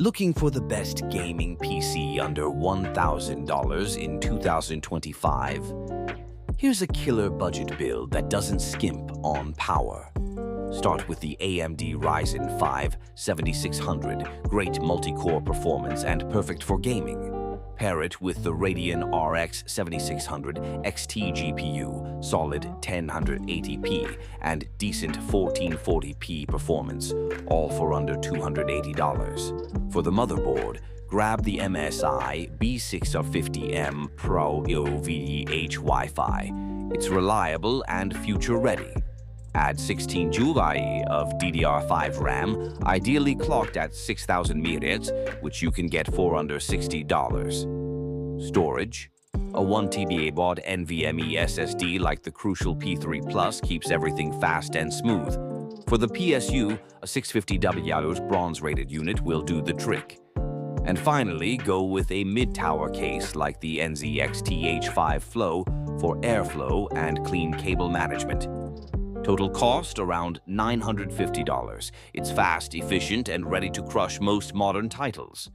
Looking for the best gaming PC under $1,000 in 2025? Here's a killer budget build that doesn't skimp on power. Start with the AMD Ryzen 5 7600, great multi-core performance and perfect for gaming. Pair it with the Radeon RX 7600 XT GPU, solid 1080p, and decent 1440p performance, all for under $280. For the motherboard, grab the MSI B650M Pro OVH Wi-Fi. It's reliable and future-ready. Add 16 GB of DDR5 RAM, ideally clocked at 6000 mHz, which you can get for under $60. Storage: a 1 TB baud NVMe SSD like the crucial P3 Plus keeps everything fast and smooth. For the PSU, a 650W bronze-rated unit will do the trick. And finally, go with a mid-tower case like the NZXT H5 Flow for airflow and clean cable management. Total cost around $950. It's fast, efficient, and ready to crush most modern titles.